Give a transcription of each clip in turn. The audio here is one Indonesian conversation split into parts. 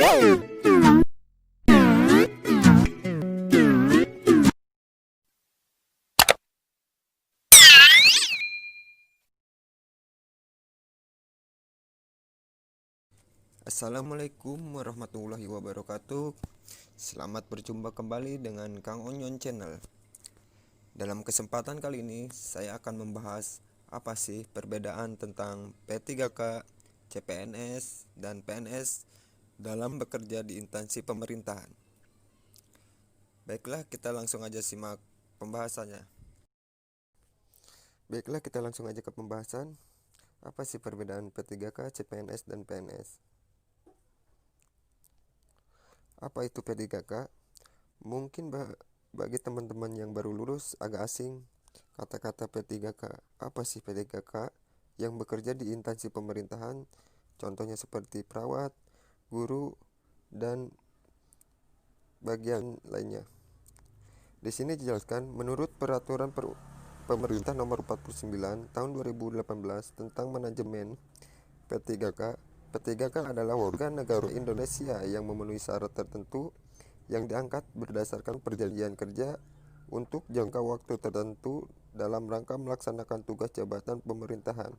Assalamualaikum warahmatullahi wabarakatuh. Selamat berjumpa kembali dengan Kang Onyon Channel. Dalam kesempatan kali ini saya akan membahas apa sih perbedaan tentang P3K, CPNS, dan PNS dalam bekerja di instansi pemerintahan. Baiklah, kita langsung aja simak pembahasannya. Baiklah, kita langsung aja ke pembahasan. Apa sih perbedaan P3K, CPNS, dan PNS? Apa itu P3K? Mungkin bagi teman-teman yang baru lulus agak asing kata-kata P3K. Apa sih P3K? Yang bekerja di instansi pemerintahan, contohnya seperti perawat, guru, dan bagian lainnya. Di sini dijelaskan menurut peraturan pemerintah nomor 49 tahun 2018 tentang manajemen P3K. P3K adalah warga negara Indonesia yang memenuhi syarat tertentu yang diangkat berdasarkan perjanjian kerja untuk jangka waktu tertentu dalam rangka melaksanakan tugas jabatan pemerintahan.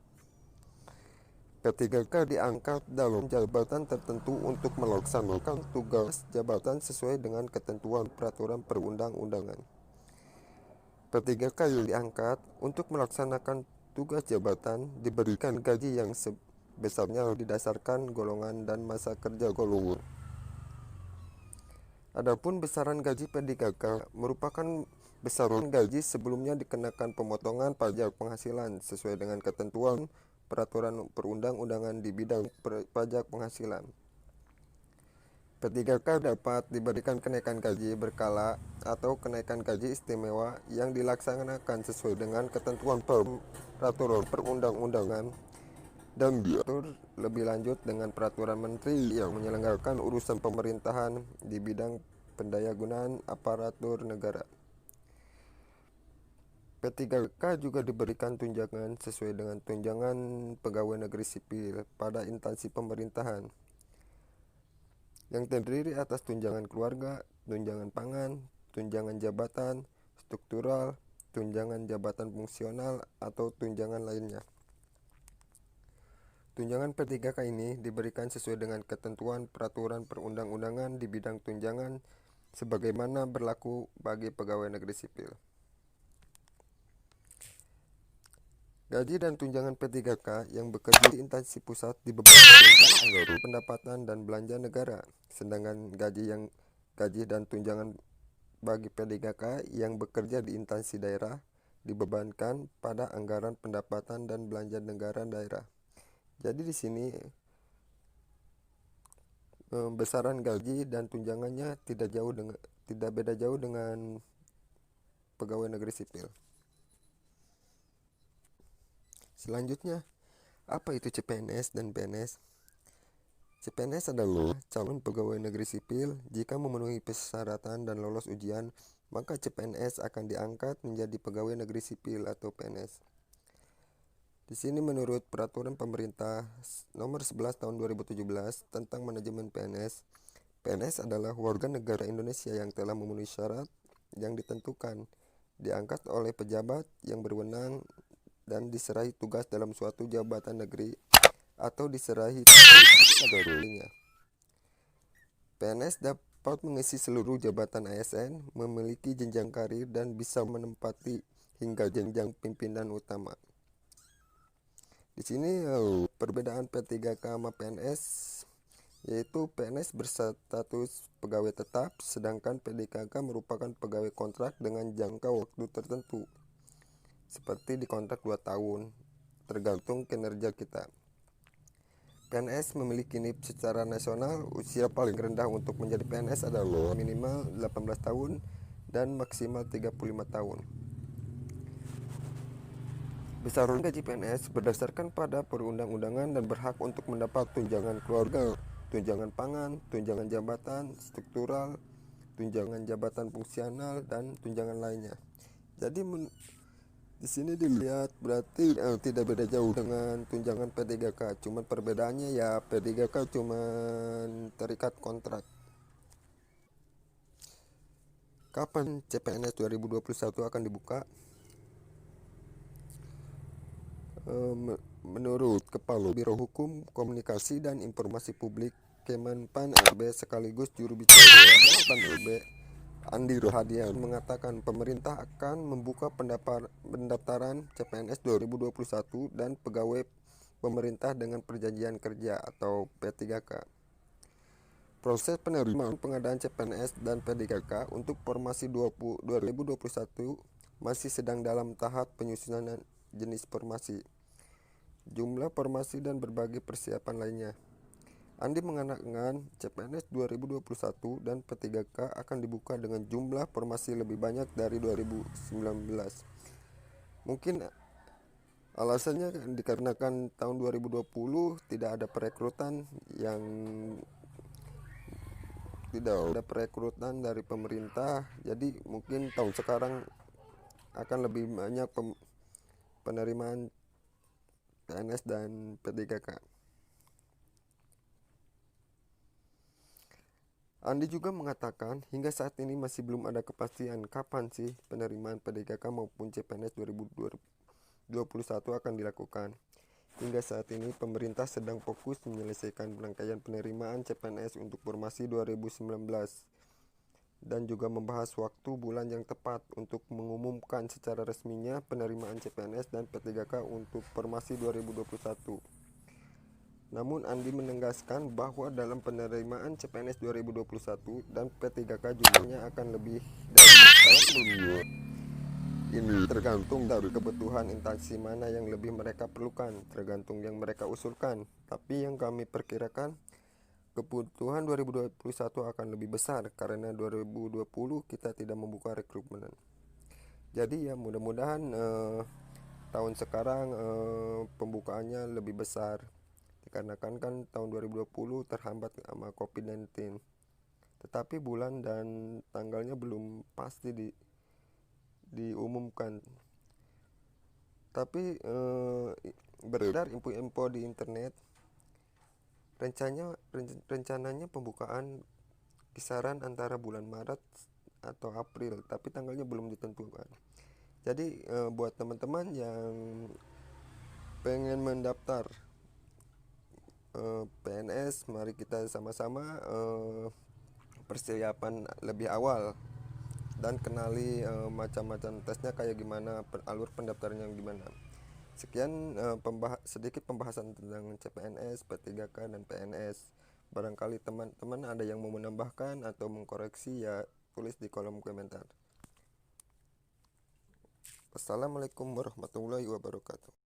P3K diangkat dalam jabatan tertentu untuk melaksanakan tugas jabatan sesuai dengan ketentuan peraturan perundang-undangan. P3K yang diangkat untuk melaksanakan tugas jabatan diberikan gaji yang sebesarnya didasarkan golongan dan masa kerja golongan. Adapun besaran gaji P3K merupakan besaran gaji sebelumnya dikenakan pemotongan pajak penghasilan sesuai dengan ketentuan peraturan perundang-undangan di bidang pajak penghasilan. P3K dapat diberikan kenaikan gaji berkala atau kenaikan gaji istimewa yang dilaksanakan sesuai dengan ketentuan peraturan perundang-undangan dan diatur lebih lanjut dengan peraturan menteri yang menyelenggarakan urusan pemerintahan di bidang pendayagunaan aparatur negara. P3K juga diberikan tunjangan sesuai dengan tunjangan pegawai negeri sipil pada instansi pemerintahan yang terdiri atas tunjangan keluarga, tunjangan pangan, tunjangan jabatan struktural, tunjangan jabatan fungsional, atau tunjangan lainnya. Tunjangan P3K ini diberikan sesuai dengan ketentuan peraturan perundang-undangan di bidang tunjangan sebagaimana berlaku bagi pegawai negeri sipil. Gaji dan tunjangan P3K yang bekerja di instansi pusat dibebankan anggaran pendapatan dan belanja negara, sedangkan gaji dan tunjangan bagi P3K yang bekerja di instansi daerah dibebankan pada anggaran pendapatan dan belanja negara daerah. Jadi di sini besaran gaji dan tunjangannya tidak beda jauh dengan pegawai negeri sipil. Selanjutnya, apa itu CPNS dan PNS? CPNS adalah calon pegawai negeri sipil. Jika memenuhi persyaratan dan lolos ujian, maka CPNS akan diangkat menjadi pegawai negeri sipil atau PNS. Di sini menurut peraturan pemerintah nomor 11 tahun 2017 tentang manajemen PNS, PNS adalah warga negara Indonesia yang telah memenuhi syarat yang ditentukan, diangkat oleh pejabat yang berwenang dan diserahi tugas dalam suatu jabatan negeri atau diserahi kadernya. PNS dapat mengisi seluruh jabatan ASN, memiliki jenjang karir dan bisa menempati hingga jenjang pimpinan utama. Di sini perbedaan P3K sama PNS yaitu PNS berstatus pegawai tetap, sedangkan P3K merupakan pegawai kontrak dengan jangka waktu tertentu. Seperti di kontrak 2 tahun, tergantung kinerja kita. PNS memiliki NIP secara nasional. Usia paling rendah untuk menjadi PNS adalah minimal 18 tahun dan maksimal 35 tahun. Besaran gaji PNS berdasarkan pada perundang-undangan dan berhak untuk mendapat tunjangan keluarga, tunjangan pangan, tunjangan jabatan struktural, tunjangan jabatan fungsional, dan tunjangan lainnya. Jadi Di sini dilihat berarti tidak beda jauh dengan tunjangan P3K. Cuman perbedaannya ya P3K cuman terikat kontrak. Kapan CPNS 2021 akan dibuka? Menurut Kepala Biro Hukum, Komunikasi dan Informasi Publik Kemenpan RB sekaligus juru bicara Kemenpan RB Andi Rohadian mengatakan pemerintah akan membuka pendaftaran CPNS 2021 dan pegawai pemerintah dengan perjanjian kerja atau P3K. Proses penerimaan pengadaan CPNS dan P3K untuk formasi 2021 masih sedang dalam tahap penyusunan jenis formasi, jumlah formasi dan berbagai persiapan lainnya. Andi mengatakan CPNS 2021 dan P3K akan dibuka dengan jumlah formasi lebih banyak dari 2019. Mungkin alasannya dikarenakan tahun 2020 tidak ada perekrutan dari pemerintah, jadi mungkin tahun sekarang akan lebih banyak penerimaan PNS dan P3K. Andi juga mengatakan hingga saat ini masih belum ada kepastian kapan sih penerimaan P3K maupun CPNS 2021 akan dilakukan. Hingga saat ini pemerintah sedang fokus menyelesaikan rangkaian penerimaan CPNS untuk formasi 2019 dan juga membahas waktu bulan yang tepat untuk mengumumkan secara resminya penerimaan CPNS dan P3K untuk formasi 2021. Namun Andi menegaskan bahwa dalam penerimaan CPNS 2021 dan P3K jumlahnya akan lebih dari miliar. Ini tergantung dari kebutuhan instansi mana yang lebih mereka perlukan, tergantung yang mereka usulkan. Tapi yang kami perkirakan kebutuhan 2021 akan lebih besar karena 2020 kita tidak membuka rekrutmen. Jadi ya mudah-mudahan tahun sekarang pembukaannya lebih besar. Dikarenakan kan tahun 2020 terhambat sama COVID-19. Tetapi bulan dan tanggalnya belum pasti diumumkan. Tapi beredar info-info di internet rencananya pembukaan kisaran antara bulan Maret atau April, tapi tanggalnya belum ditentukan. Jadi buat teman-teman yang pengen mendaftar PNS, mari kita sama-sama persiapan lebih awal dan kenali macam-macam tesnya kayak gimana, alur pendaftarannya gimana. Sekian sedikit pembahasan tentang CPNS, P3K, dan PNS. Barangkali teman-teman ada yang mau menambahkan atau mengkoreksi ya tulis di kolom komentar. Wassalamualaikum warahmatullahi wabarakatuh.